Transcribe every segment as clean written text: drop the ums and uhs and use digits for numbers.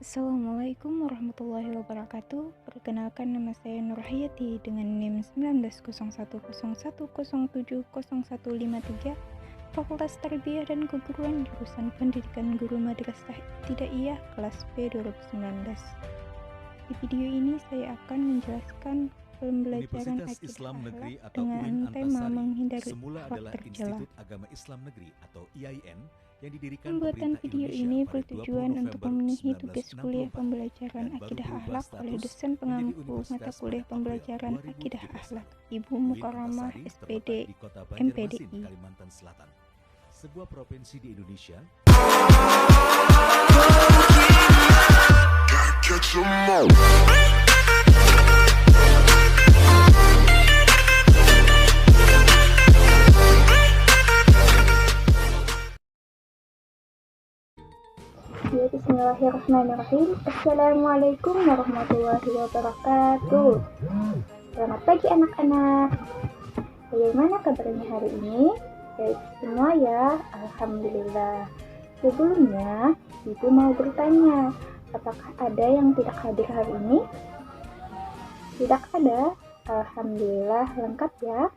Assalamualaikum warahmatullahi wabarakatuh. Perkenalkan, nama saya Nur Hayati dengan NIM 190111070153, Fakultas Tarbiyah dan Keguruan, jurusan Pendidikan Guru Madrasah Ibtidaiyah kelas B 2019. Di video ini saya akan menjelaskan pembelajaran Universitas akidah Islam Negeri akhlak atau UIN dengan tema Antasari menghindari semula akhlak adalah tercela. Institut Agama Islam Negeri atau IAIN yang didirikan Pembuatan pemerintah video Indonesia ini pada 20 bertujuan untuk November memenuhi tugas kuliah 1964 pembelajaran dan baru akidah berubah akhlak oleh status dosen menjadi pengampu mata universitas kuliah pada pembelajaran April akidah 2021. akhlak, Ibu UIN Mukarramah Antasari SPD terletak di kota Banjarmasin, MPDI. Kalimantan Selatan, sebuah provinsi di Indonesia. Bismillahirrahmanirrahim. Assalamualaikum warahmatullahi wabarakatuh. Selamat pagi anak-anak. Bagaimana kabarnya hari ini? Baik semua ya, alhamdulillah. Sebelumnya, Ibu mau bertanya, apakah ada yang tidak hadir hari ini? Tidak ada? Alhamdulillah lengkap ya.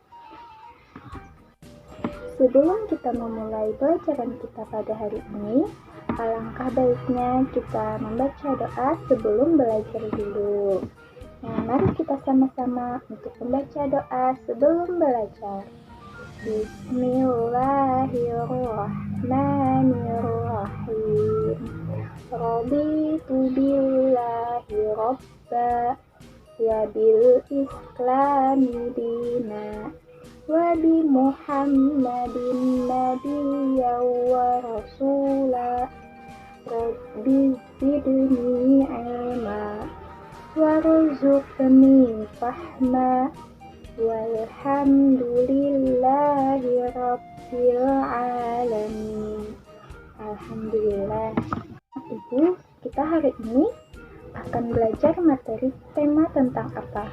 Sebelum kita memulai pelajaran kita pada hari ini, alangkah baiknya kita membaca doa sebelum belajar dulu. Nah, mari kita sama-sama untuk membaca doa sebelum belajar. Bismillahirrahmanirrahim. Raditu billahi robba wa bil islami dina wa bi Muhammadin nabiyya wa rasula. Rabbi zidni ilma warzuqni fahma walhamdulillahi rabbil alamin. Alhamdulillah. Ibu, kita hari ini akan belajar materi tema tentang apa?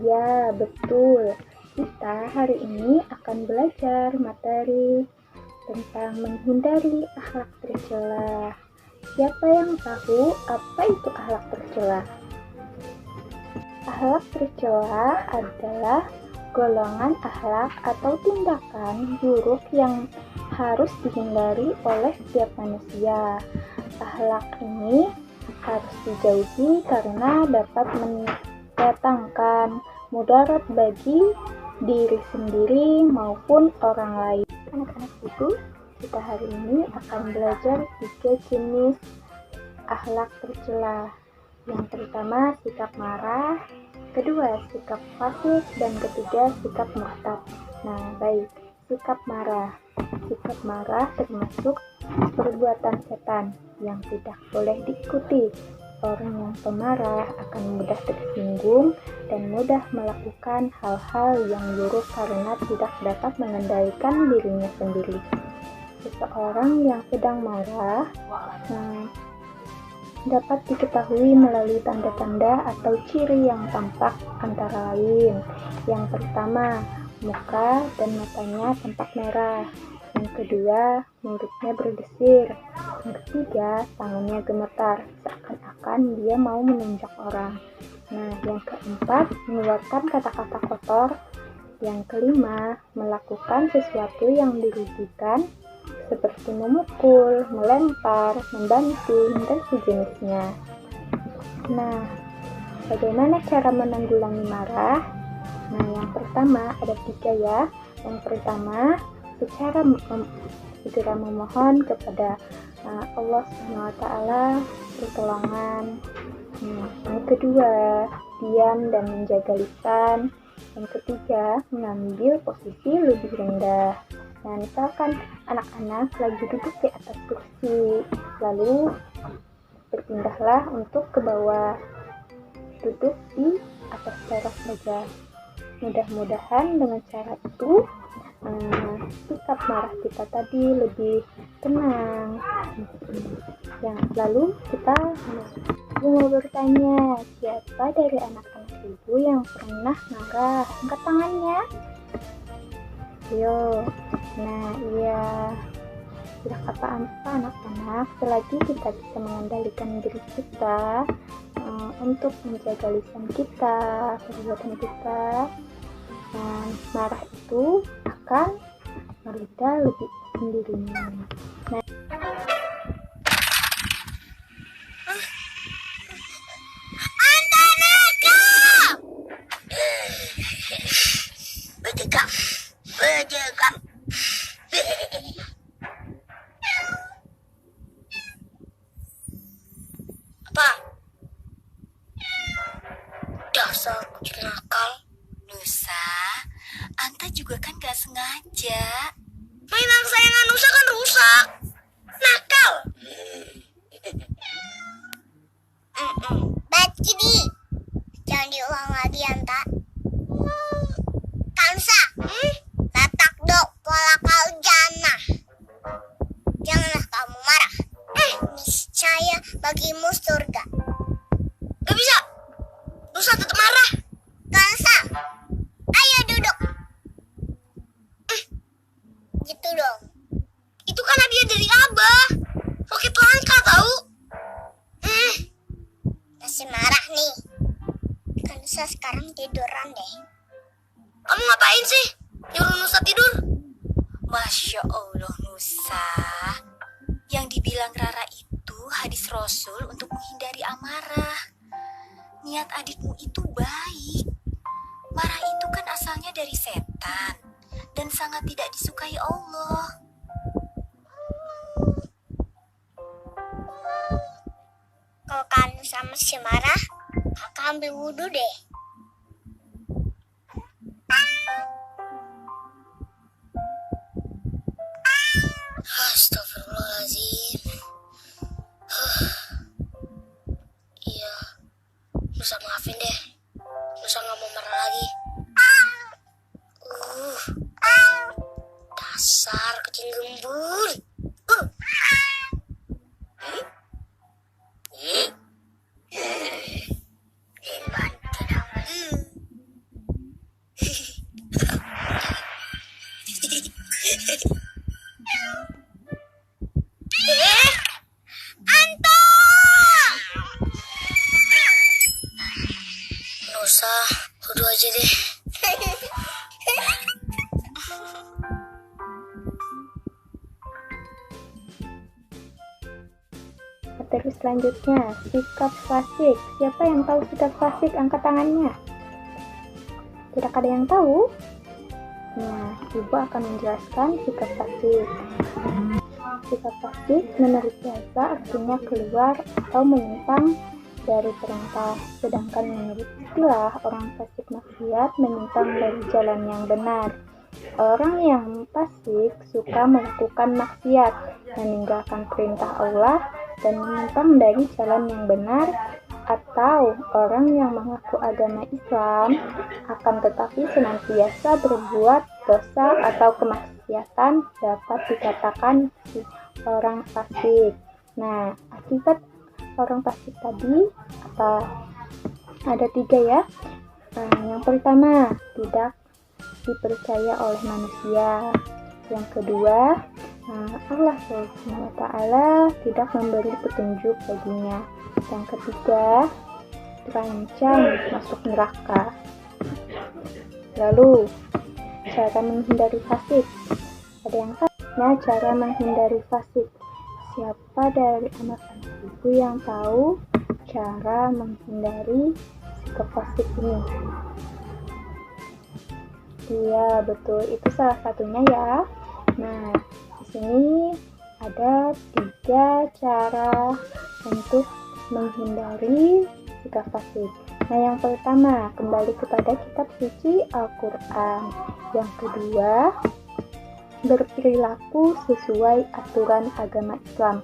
Ya, betul. Kita hari ini akan belajar materi tentang menghindari akhlak tercela. Siapa yang tahu apa itu akhlak tercela? Akhlak tercela adalah golongan akhlak atau tindakan buruk yang harus dihindari oleh setiap manusia. Akhlak ini harus dijauhi karena dapat mendatangkan mudarat bagi diri sendiri maupun orang lain. Anak-anak ibu, kita hari ini akan belajar 3 jenis akhlak tercela. Yang pertama sikap marah, kedua sikap fasik, dan ketiga sikap murtad. Nah, baik, sikap marah. Sikap marah termasuk perbuatan setan yang tidak boleh diikuti. Orang yang pemarah akan mudah tersinggung dan mudah melakukan hal-hal yang buruk karena tidak dapat mengendalikan dirinya sendiri. Seseorang yang sedang marah dapat diketahui melalui tanda-tanda atau ciri yang tampak, antara lain. Yang pertama, muka dan matanya tampak merah. Yang kedua, mulutnya berdesir. Yang ketiga, tangannya gemetar, seakan-akan dia mau menunjuk orang. Nah, yang keempat, mengeluarkan kata-kata kotor. Yang kelima, melakukan sesuatu yang dirugikan, seperti memukul, melempar, membanting, dan sejenisnya. Nah, bagaimana cara menanggulangi marah? Nah, yang pertama ada 3 ya. Yang pertama, segera memohon kepada Allah SWT pertolongan. Yang kedua, diam dan menjaga lisan. Yang ketiga, mengambil posisi lebih rendah. Nah, misalkan anak-anak lagi duduk di atas kursi, lalu berpindahlah untuk ke bawah, duduk di atas teras saja. Mudah-mudahan dengan cara itu sikap marah kita tadi lebih tenang. Lalu kita mau bertanya, siapa dari anak-anak ibu yang pernah marah? Angkat tangannya. Yo. Nah, iya. Tidak apa-apa anak-anak, selagi kita bisa mengendalikan diri kita untuk menjaga lisan kita, perbuatan kita, dan marah itu akan mereda lebih sendirinya. Nah, Bejegam. Apa? Dasar kucing nakal. Nusa, Anta juga kan gak sengaja. Mainan sayangan Nusa kan rusak. Nakal. Bacidi. Jangan diulang lagi, Anta. Kansa. Tatak dok pola kau jana. Janganlah kamu marah. Niscaya bagimu surga. Gak bisa. Nusa tetap marah. Kansa. Ayo duduk. Gitu dong. Itu kan hadiah dari Abah. Roket langka tahu. Masih marah nih. Kansa sekarang tiduran deh. Kamu ngapain sih? Nyuruh Nusa tidur? Masya Allah Nusa, yang dibilang Rara itu hadis Rasul untuk menghindari amarah. Niat adikmu itu baik. Marah itu kan asalnya dari setan dan sangat tidak disukai Allah. Kalau kamu sama si marah, kakak ambil wudhu deh. Astagfirullahaladzim. Iya, Nusa maafin deh. Nusa gak mau marah lagi. Dasar kucing gembul. Nusa, wudhu aja deh. materi selanjutnya, sikap fasik. Siapa yang tahu sikap fasik? Angkat tangannya. Tidak ada yang tahu? Nah, Ibu akan menjelaskan sikap fasik. Sikap fasik menurut bahasa artinya keluar atau menyimpang dari perintah, sedangkan menurut istilah orang fasik maksiat menyimpang dari jalan yang benar. Orang yang fasik suka melakukan maksiat, meninggalkan perintah Allah dan menyimpang dari jalan yang benar, atau orang yang mengaku agama Islam akan tetapi senantiasa berbuat dosa atau kemaksiatan dapat dikatakan orang fasik. Nah, akibat orang fasik tadi apa? Ada 3 ya. Yang pertama, tidak dipercaya oleh manusia. Yang kedua, Allah SWT tidak memberi petunjuk baginya. Yang ketiga, terancam masuk neraka. Lalu, cara menghindari fasik. Ada yang tanya cara menghindari fasik. Siapa dari anak-anak ibu yang tahu cara menghindari sikap fasik ini? Iya, betul. Itu salah satunya ya. Nah, di sini ada 3 cara untuk menghindari sikap fasik. Nah, yang pertama, kembali kepada kitab suci Al-Quran. Yang kedua, berperilaku sesuai aturan agama Islam.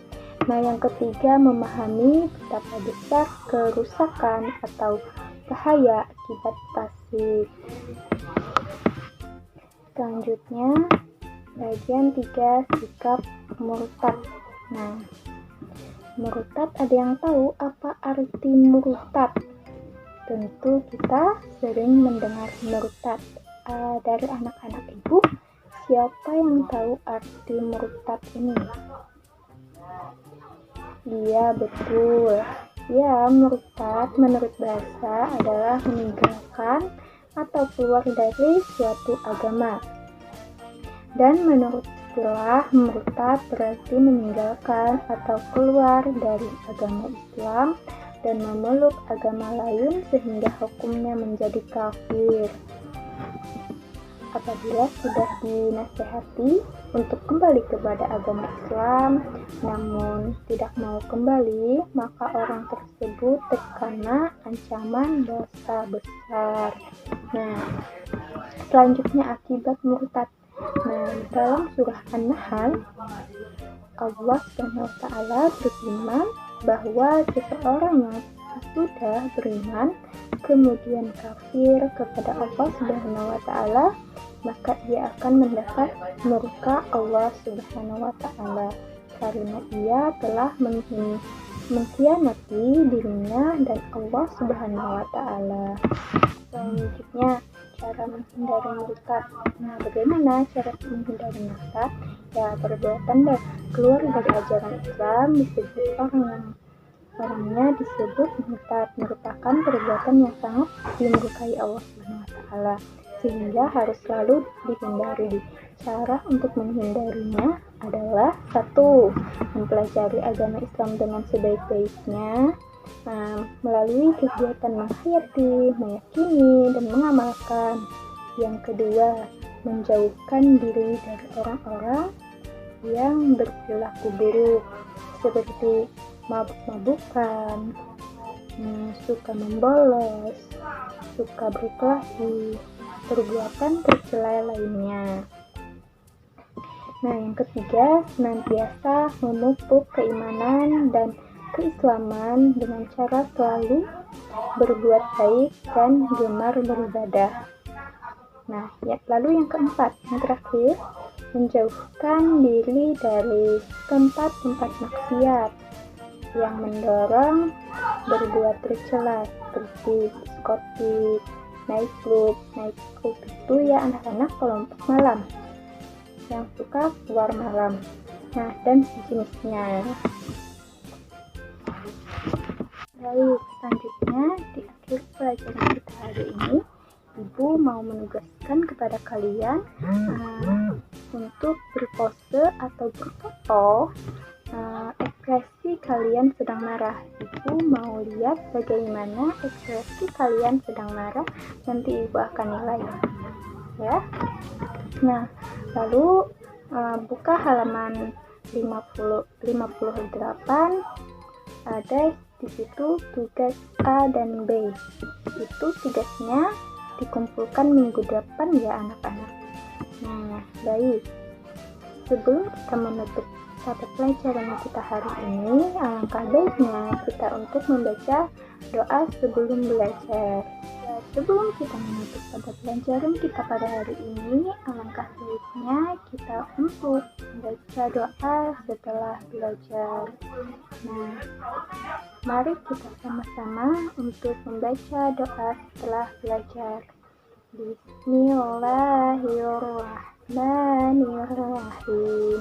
Nah, yang ketiga, memahami betapa besar kerusakan atau bahaya akibat fasik. Selanjutnya, bagian 3, sikap murtad. Nah, murtad, ada yang tahu apa arti murtad? Tentu kita sering mendengar murtad. Dari anak-anak ibu, siapa yang tahu arti murtad ini? Iya, betul. Ya, murtad menurut bahasa adalah meninggalkan atau keluar dari suatu agama. Dan menurut istilah, murtad berarti meninggalkan atau keluar dari agama Islam dan memeluk agama lain sehingga hukumnya menjadi kafir. Apabila sudah dinasehati untuk kembali kepada agama Islam, namun tidak mau kembali, maka orang tersebut terkena ancaman dosa besar. Nah, selanjutnya akibat murtad. Nah, dalam surah An-Nahl, Allah SWT berfirman bahwa seseorang yang sudah beriman kemudian kafir kepada Allah SWT, maka ia akan mendapat murka Allah Subhanahu wa Ta'ala karena ia telah mengkhianati dirinya dan Allah Subhanahu wa Ta'ala. Selanjutnya, cara menghindari murtad. Nah, bagaimana cara menghindari murtad? Ya, perbuatan keluar dari ajaran Islam disebut orangnya disebut murtad, merupakan perbuatan yang sangat dimurkai Allah Subhanahu wa Ta'ala, sehingga harus selalu dihindari. Cara untuk menghindarinya adalah 1. Mempelajari agama Islam dengan sebaik-baiknya, melalui kegiatan menghayati, meyakini, dan mengamalkan. Yang kedua, menjauhkan diri dari orang-orang yang berperilaku buruk seperti mabuk-mabukan, suka membolos, suka berkelahi, perbuatan tercela lainnya. Nah, yang ketiga, senantiasa memupuk keimanan dan keislaman dengan cara selalu berbuat baik dan gemar beribadah. Nah, lalu yang keempat, yang terakhir, menjauhkan diri dari tempat-tempat maksiat yang mendorong berbuat tercela seperti diskotik, night club itu ya anak-anak kelompok malam yang suka keluar malam, nah dan sejenisnya. Baik, selanjutnya di akhir pelajaran kita hari ini, Ibu mau menugaskan kepada kalian untuk berpose atau berfoto ekspresi kalian sedang marah. Ibu mau lihat bagaimana ekspresi kalian sedang marah, nanti Ibu akan nilai ya. Nah, lalu buka halaman 58, ada di situ tugas A dan B. Itu tugasnya dikumpulkan minggu depan ya anak-anak. Nah, baik. Sebelum kita menutup mata pelajaran kita hari ini, alangkah baiknya kita untuk membaca doa sebelum belajar. Sebelum kita menutup pada pelajaran kita pada hari ini, alangkah baiknya kita untuk membaca doa setelah belajar. Nah, mari kita sama-sama untuk membaca doa setelah belajar. Bismillahirrahmanirrahim.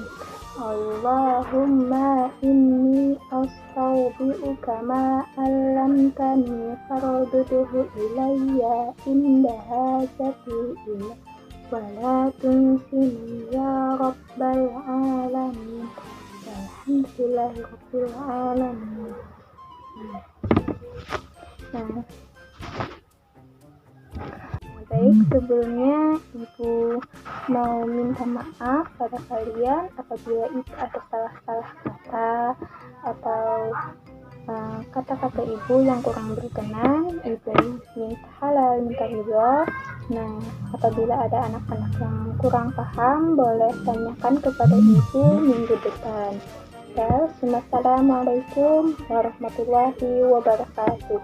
Allahumma inni astaudi'uka ma 'allamtani farudduhu ilayya inda hajati ila wa la tunsini ya rabbal alamin. Alhamdulillahi rabbil alamin. Nah, baik, sebelumnya Ibu mau minta maaf pada kalian apabila itu ada salah-salah kata atau kata-kata Ibu yang kurang berkenan. Ibu minta halal, minta ridho. Nah, apabila ada anak-anak yang kurang paham, boleh tanyakan kepada Ibu minggu depan. Ya, Assalamualaikum warahmatullahi wabarakatuh.